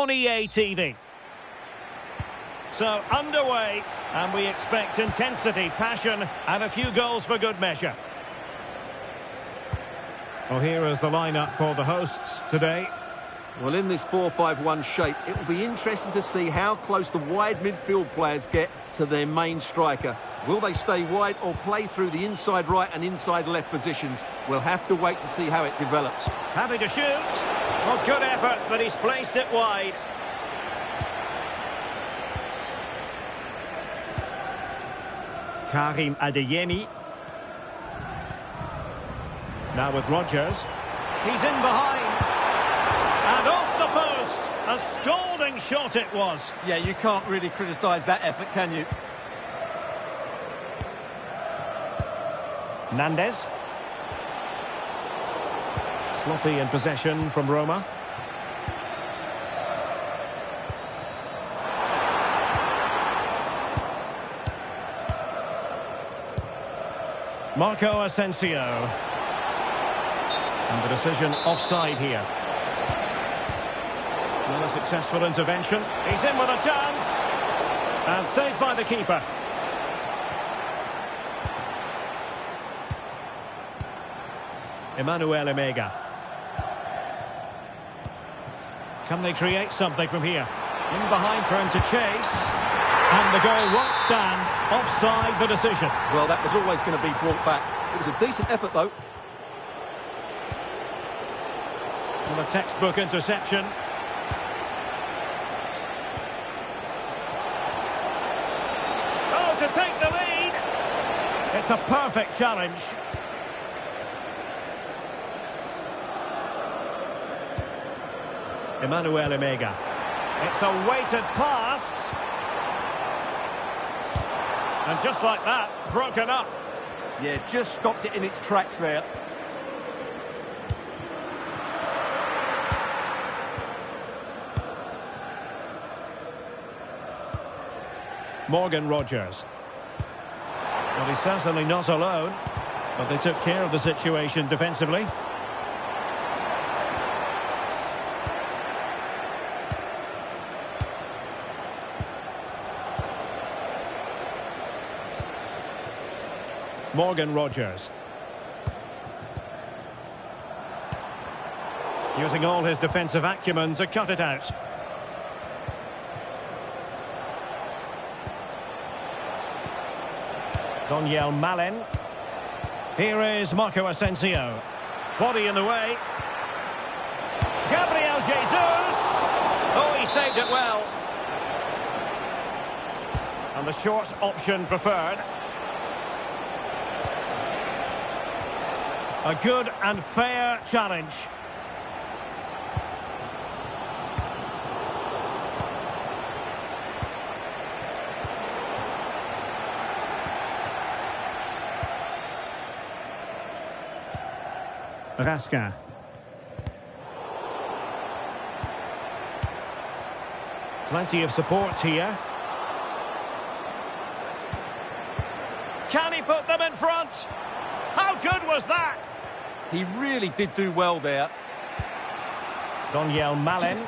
on EA TV. So underway, and we expect intensity, passion, and a few goals for good measure. Well, here is the lineup for the hosts today. Well, in this 4-5-1 shape, it will be interesting to see how close the wide midfield players get to their main striker. Will they stay wide or play through the inside right and inside left positions? We'll have to wait to see how it develops. Happy to shoot. Well, good effort, but he's placed it wide. Karim Adeyemi. Now with Rodgers. He's in behind. And off the post. A scalding shot it was. Yeah, you can't really criticise that effort, can you? Nandez. Sloppy in possession from Roma. Marco Asensio. And the decision offside here. Well, a successful intervention. He's in with a chance. And saved by the keeper. Emmanuel Emega. Can they create something from here? In behind for him to chase. And the goal won't stand. Offside the decision. Well, that was always going to be brought back. It was a decent effort, though. Well, a textbook interception. Oh, to take the lead. It's a perfect challenge. Emmanuel Emega. It's a weighted pass. And just like that, broken up. Yeah, just stopped it in its tracks there. Morgan Rodgers. Well, he's certainly not alone, but they took care of the situation defensively. Morgan Rodgers. Using all his defensive acumen to cut it out. Daniel Malen. Here is Marco Asensio. Body in the way. Gabriel Jesus. Oh, he saved it well. And the short option preferred. A good and fair challenge. Raskin. Plenty of support here. Can he put them in front? How good was that? He really did do well there. Daniel Malen.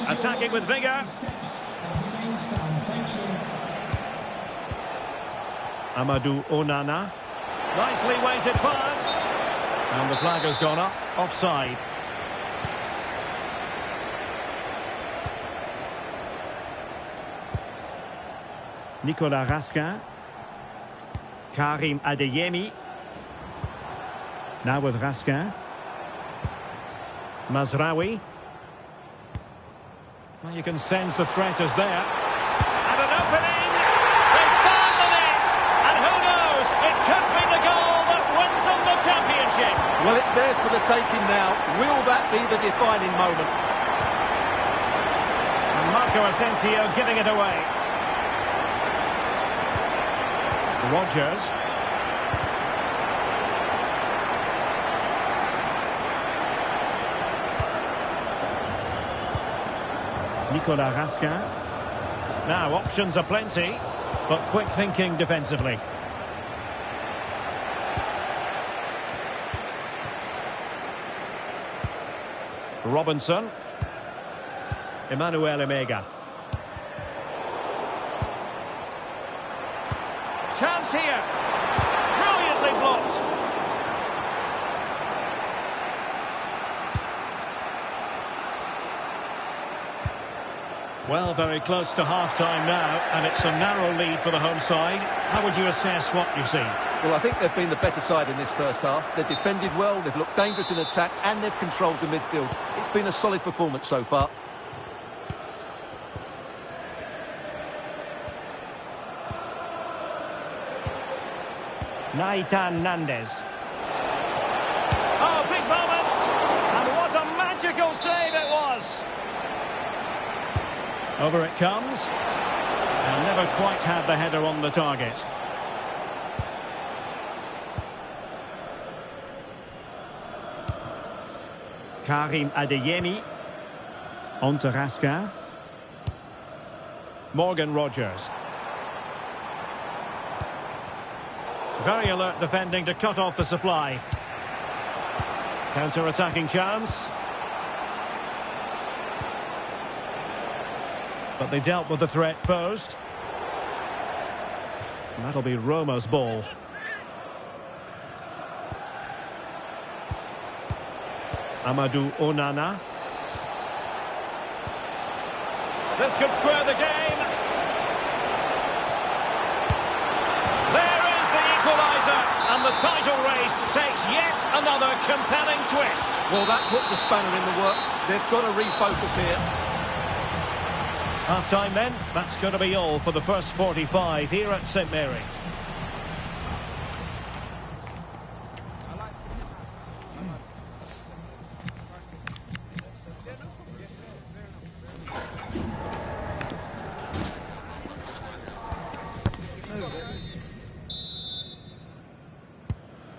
Attacking with vigour. Amadou Onana. Nicely weighted pass. And the flag has gone up. Offside. Nicolas Raskin. Karim Adeyemi. Now with Raskin. Mazraoui. Well, you can sense the threat is there. And an opening! They found the net! And who knows, it could be the goal that wins them the championship! Well, it's theirs for the taking now. Will that be the defining moment? And Marco Asensio giving it away. Rodgers. Nicolas Raskin. Now, options are plenty, but quick thinking defensively. Robinson. Emmanuel Emega. Chance here. Brilliantly blocked. Well, very close to half-time now, and it's a narrow lead for the home side. How would you assess what you've seen? Well, I think they've been the better side in this first half. They've defended well, they've looked dangerous in attack, and they've controlled the midfield. It's been a solid performance so far. Naitan Nandez. Oh, big moment! And what a magical save it was! Over it comes. And never quite had the header on the target. Karim Adeyemi. On to Raskin. Morgan Rogers. Very alert defending to cut off the supply. Counter-attacking chance. But they dealt with the threat posed. And that'll be Roma's ball. Amadou Onana. This could square the game. There is the equaliser, and the title race takes yet another compelling twist. Well, that puts a spanner in the works. They've got to refocus here. Half-time then. That's going to be all for the first 45 here at St Mary's.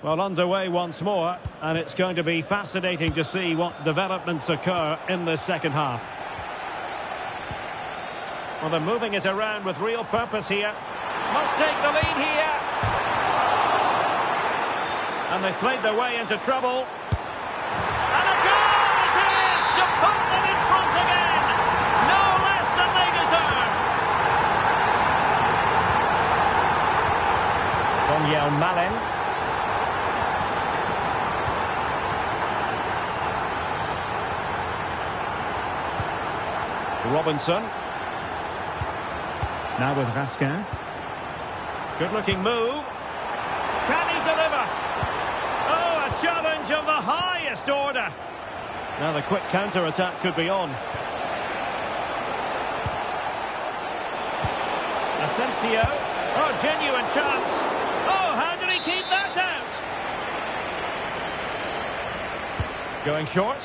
Well, underway once more, and it's going to be fascinating to see what developments occur in the second half. Well, they're moving it around with real purpose here. Must take the lead here. And they've played their way into trouble. And a goal it is to put them in front again. No less than they deserve. Daniel Malen. Robinson. Now with Raskin. Good-looking move. Can he deliver? Oh, a challenge of the highest order. Now the quick counter-attack could be on. Asensio. Oh, genuine chance. Oh, how did he keep that out? Going short.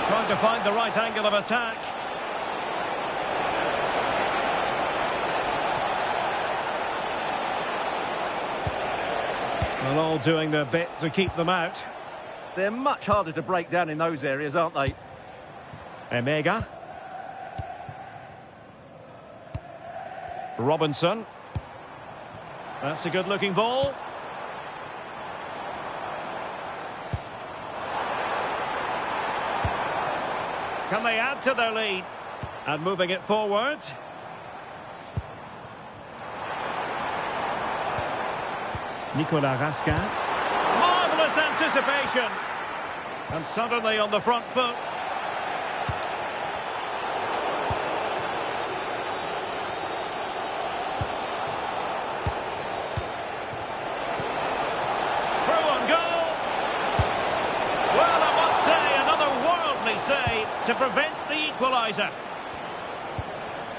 Trying to find the right angle of attack. Well, all doing their bit to keep them out. They're much harder to break down in those areas, aren't they? Emega. Robinson. That's a good-looking ball. Can they add to their lead? And moving it forward. Nicolas Raskin. Marvellous anticipation. And suddenly on the front foot. Through on goal. Well, I must say, another worldly save to prevent the equaliser.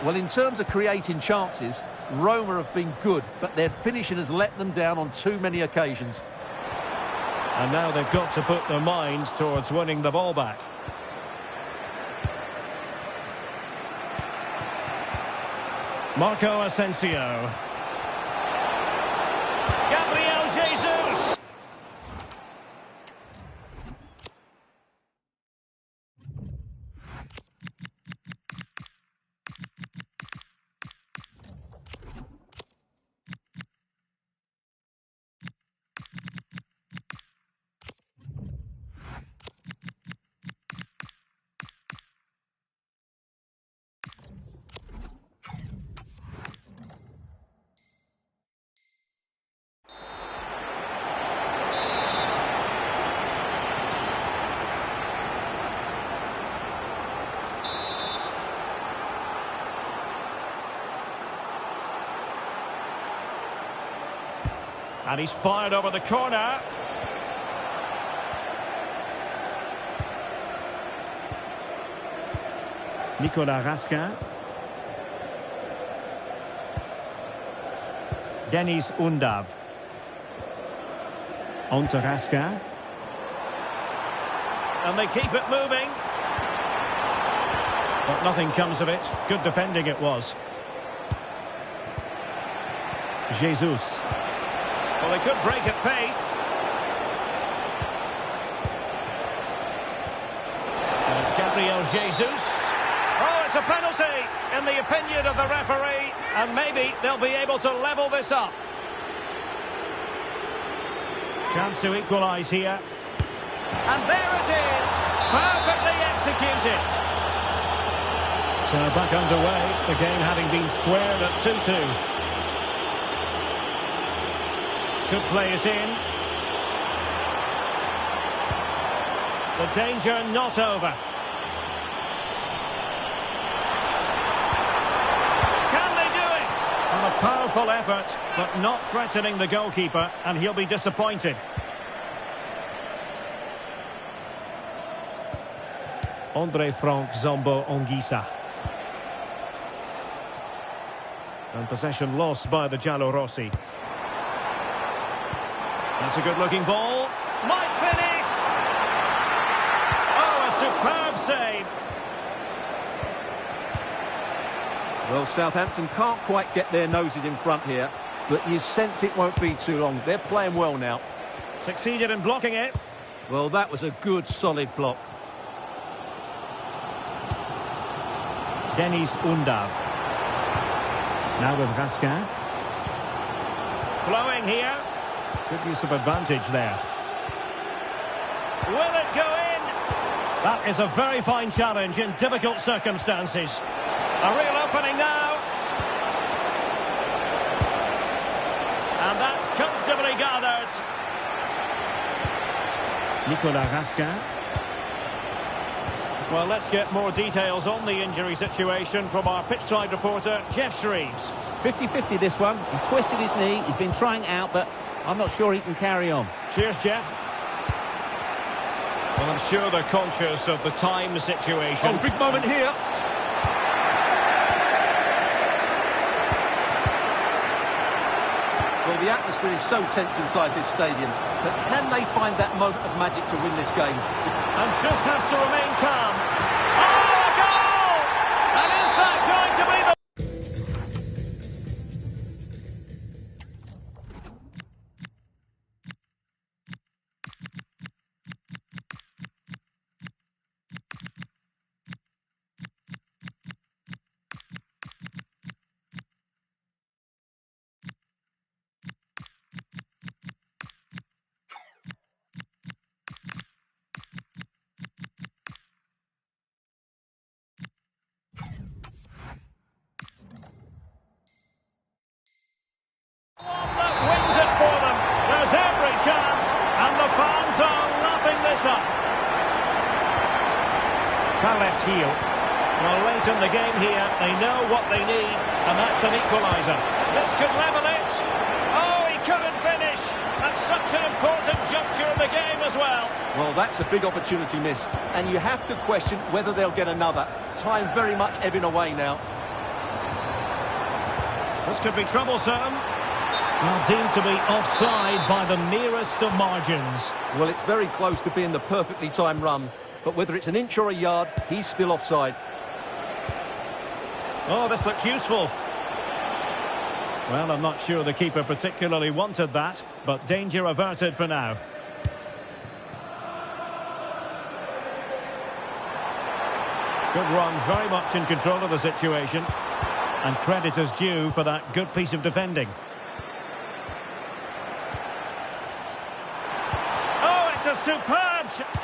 Well, in terms of creating chances, Roma have been good, but their finishing has let them down on too many occasions. And now they've got to put their minds towards winning the ball back. Marco Asensio. Gabriel Jesus. And he's fired over the corner. Nicolas Raskin. Denis Undav. On to Raskin. And they keep it moving. But nothing comes of it. Good defending it was. Jesus. Well, they could break at pace. There's Gabriel Jesus. Oh, it's a penalty, in the opinion of the referee. And maybe they'll be able to level this up. Chance to equalise here. And there it is. Perfectly executed. So back underway. The game having been squared at 2-2. Could play it in. The danger not over. Can they do it? And a powerful effort, but not threatening the goalkeeper, and he'll be disappointed. André Frank Zombo Anguissa. And possession lost by the Giallorossi. That's a good-looking ball. Might finish! Oh, a superb save. Well, Southampton can't quite get their noses in front here, but you sense it won't be too long. They're playing well now. Succeeded in blocking it. Well, that was a good, solid block. Denis Undav. Now with Raskin. Flowing here. Good use of advantage there. Will it go in? That is a very fine challenge in difficult circumstances. A real opening now. And that's comfortably gathered. Nicolas Raskin. Well, let's get more details on the injury situation from our pitchside reporter, Jeff Shreves. 50-50 this one. He twisted his knee. He's been trying out, but I'm not sure he can carry on. Cheers, Jeff. Well, I'm sure they're conscious of the time situation. Oh, big moment here. Well, the atmosphere is so tense inside this stadium, but can they find that moment of magic to win this game? And just has to remain calm. Oh, a goal! And is that going to be the... Heel. Well, late in the game here, they know what they need, and that's an equaliser. This could level it. Oh, he couldn't finish. That's such an important juncture in the game as well. Well, that's a big opportunity missed, and you have to question whether they'll get another. Time very much ebbing away now. This could be troublesome. Well, deemed to be offside by the merest of margins. Well, it's very close to being the perfectly timed run. But whether it's an inch or a yard, he's still offside. Oh, this looks useful. Well, I'm not sure the keeper particularly wanted that, but danger averted for now. Good run, very much in control of the situation. And credit is due for that good piece of defending. Oh, it's a superb...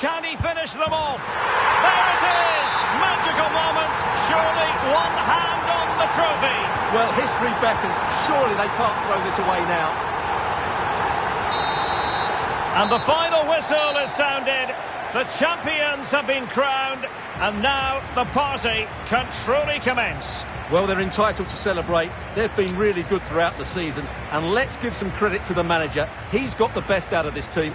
Can he finish them off? There it is! Magical moment. Surely one hand on the trophy. Well, history beckons. Surely they can't throw this away now. And the final whistle is sounded. The champions have been crowned. And now the party can truly commence. Well, they're entitled to celebrate. They've been really good throughout the season. And let's give some credit to the manager. He's got the best out of this team.